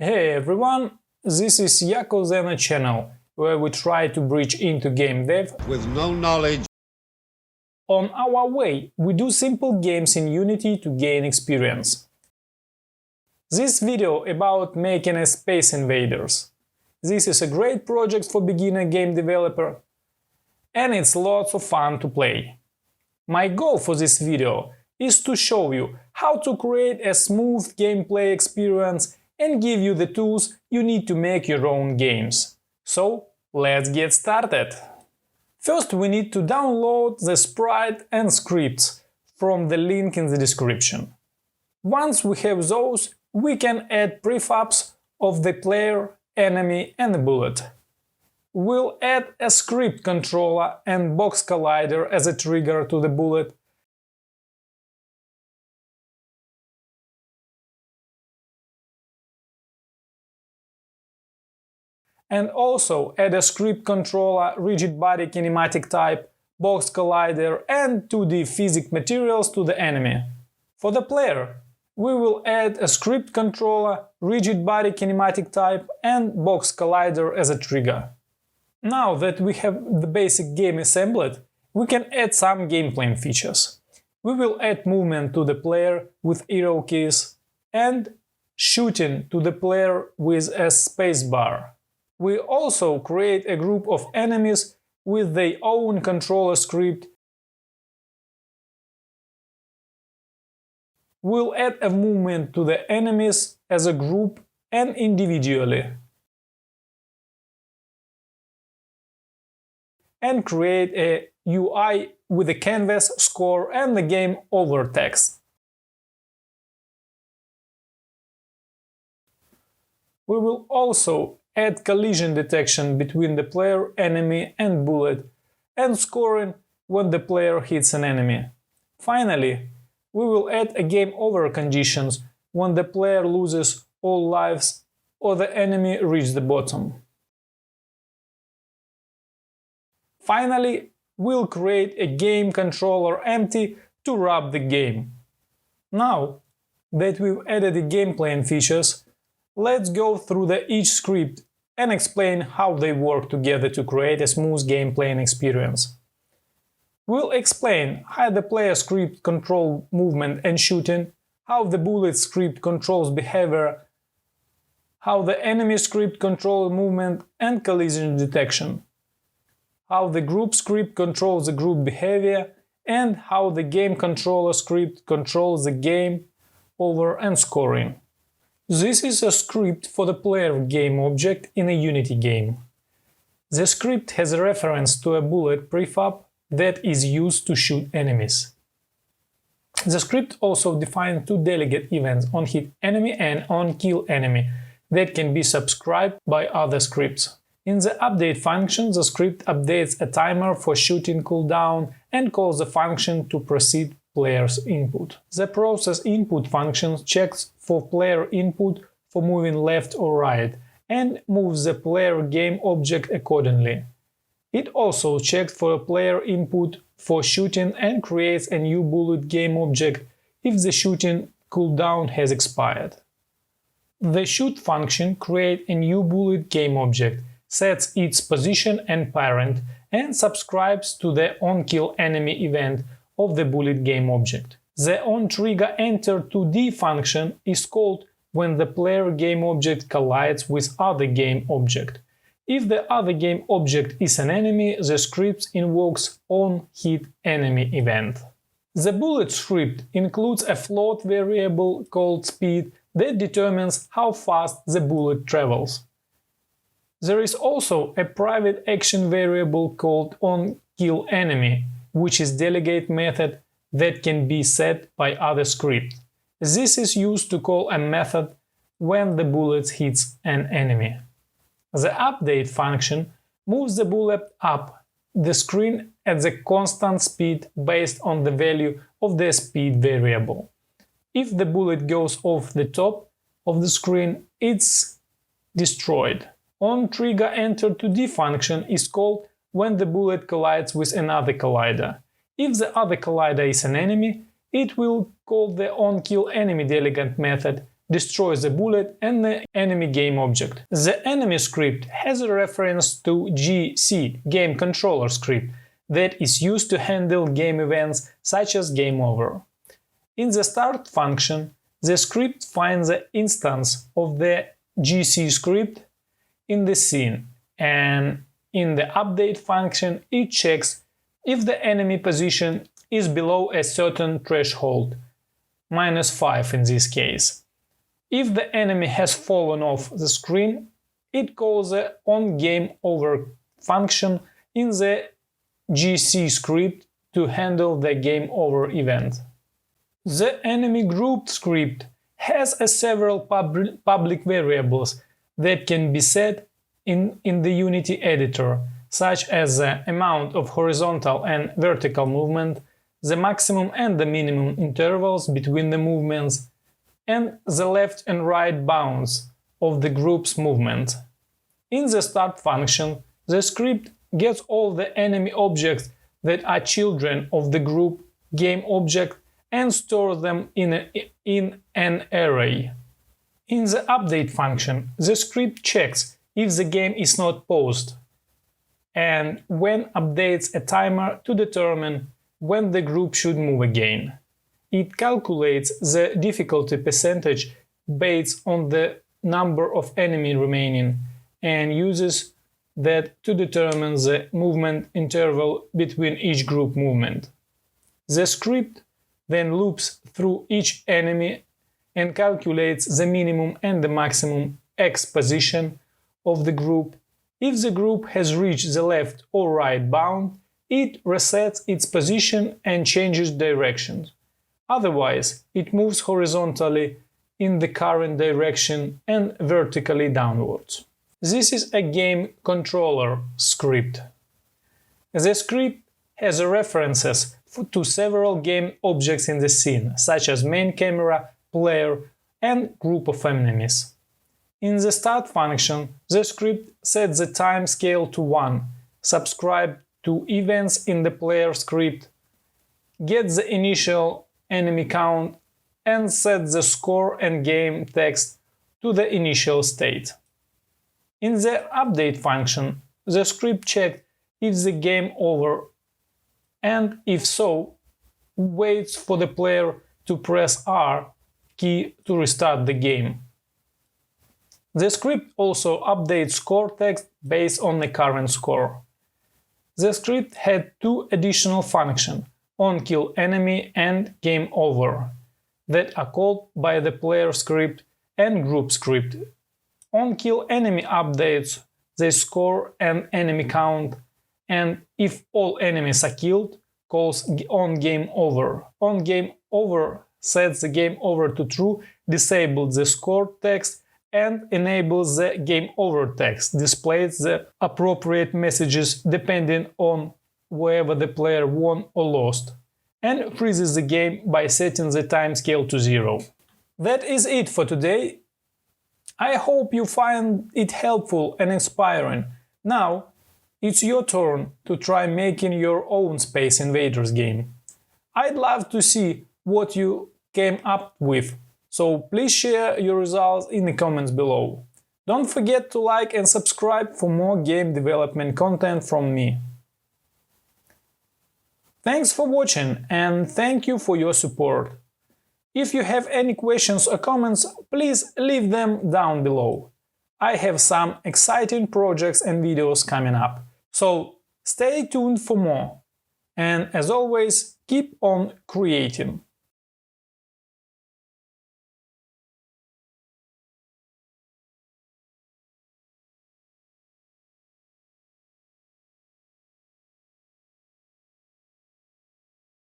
Hey everyone, this is Yakozena channel, where we try to bridge into game dev with no knowledge. On our way. We do simple games in Unity to gain experience. This video about making a Space Invaders. This is a great project for beginner game developer, and it's lots of fun to play. My goal for this video is to show you how to create a smooth gameplay experience and give you the tools you need to make your own games. So, let's get started! First, we need to download the sprite and scripts from the link in the description. Once we have those, we can add prefabs of the player, enemy and the bullet. We'll add a script controller and box collider as a trigger to the bullet. And also add a script controller, rigid body kinematic type, box collider and 2D physics materials to the enemy. For the player, we will add a script controller, rigid body kinematic type and box collider as a trigger. Now that we have the basic game assembled, we can add some gameplay features. We will add movement to the player with arrow keys and shooting to the player with a spacebar. We also create a group of enemies with their own controller script. We'll add a movement to the enemies as a group and individually. And create a UI with a canvas, score and the game over text. We will also add collision detection between the player, enemy and bullet, and scoring when the player hits an enemy. Finally, we will add a game over conditions when the player loses all lives or the enemy reaches the bottom. Finally, we'll create a game controller empty to wrap the game. Now that we've added the gameplay and features, let's go through each script and explain how they work together to create a smooth gameplay experience. We'll explain how the player script controls movement and shooting, how the bullet script controls behavior, how the enemy script controls movement and collision detection, how the group script controls the group behavior, and how the game controller script controls the game over and scoring. This is a script for the player game object in a Unity game. The script has a reference to a bullet prefab that is used to shoot enemies. The script also defines two delegate events on hit enemy and on kill enemy that can be subscribed by other scripts. In the update function, the script updates a timer for shooting cooldown and calls the function to proceed player's input. The process input function checks for player input for moving left or right and moves the player game object accordingly. It also checks for a player input for shooting and creates a new bullet game object if the shooting cooldown has expired. The shoot function creates a new bullet game object, sets its position and parent, and subscribes to the onKill enemy event of the bullet game object. The onTrigger enter 2D function is called when the player game object collides with other game object. If the other game object is an enemy, the script invokes onHitEnemy event. The bullet script includes a float variable called speed that determines how fast the bullet travels. There is also a private action variable called onKillEnemy, which is delegate method that can be set by other script. This is used to call a method when the bullet hits an enemy. The update function moves the bullet up the screen at the constant speed based on the value of the speed variable. If the bullet goes off the top of the screen, it's destroyed. OnTrigger enter 2D function is called when the bullet collides with another collider. If the other collider is an enemy, it will call the onKillEnemy delegate method destroys the bullet and the enemy game object. The enemy script has a reference to GC, Game Controller script, that is used to handle game events such as game over. In the start function, the script finds the instance of the GC script in the scene, and in the update function it checks if the enemy position is below a certain threshold, -5 in this case. If the enemy has fallen off the screen, it calls the onGameOver function in the GC script to handle the game over event. The enemy group script has several public variables that can be set in the Unity editor, such as the amount of horizontal and vertical movement, the maximum and the minimum intervals between the movements, and the left and right bounds of the group's movement. In the start function, the script gets all the enemy objects that are children of the group game object and stores them in an array. In the update function, the script checks if the game is not paused, and when updates a timer to determine when the group should move again. It calculates the difficulty percentage based on the number of enemy remaining and uses that to determine the movement interval between each group movement. The script then loops through each enemy and calculates the minimum and the maximum X position of the group. If the group has reached the left or right bound, it resets its position and changes direction. Otherwise, it moves horizontally in the current direction and vertically downwards. This is a game controller script. The script has references to several game objects in the scene, such as main camera, player, and group of enemies. In the start function, the script sets the time scale to 1, subscribes to events in the player script, gets the initial enemy count, and sets the score and game text to the initial state. In the update function, the script checks if the game over, and if so, waits for the player to press R key to restart the game. The script also updates score text based on the current score. The script had two additional functions, onKillEnemy and GameOver, that are called by the player script and group script. OnKillEnemy updates the score and enemy count, and if all enemies are killed, calls onGameOver. OnGameOver sets the game over to true, disables the score text, and enables the game over text, displays the appropriate messages depending on whether the player won or lost, and freezes the game by setting the timescale to 0. That is it for today. I hope you find it helpful and inspiring. Now, it's your turn to try making your own Space Invaders game. I'd love to see what you came up with, so please share your results in the comments below. Don't forget to like and subscribe for more game development content from me. Thanks for watching and thank you for your support. If you have any questions or comments, please leave them down below. I have some exciting projects and videos coming up, so stay tuned for more. And as always, keep on creating.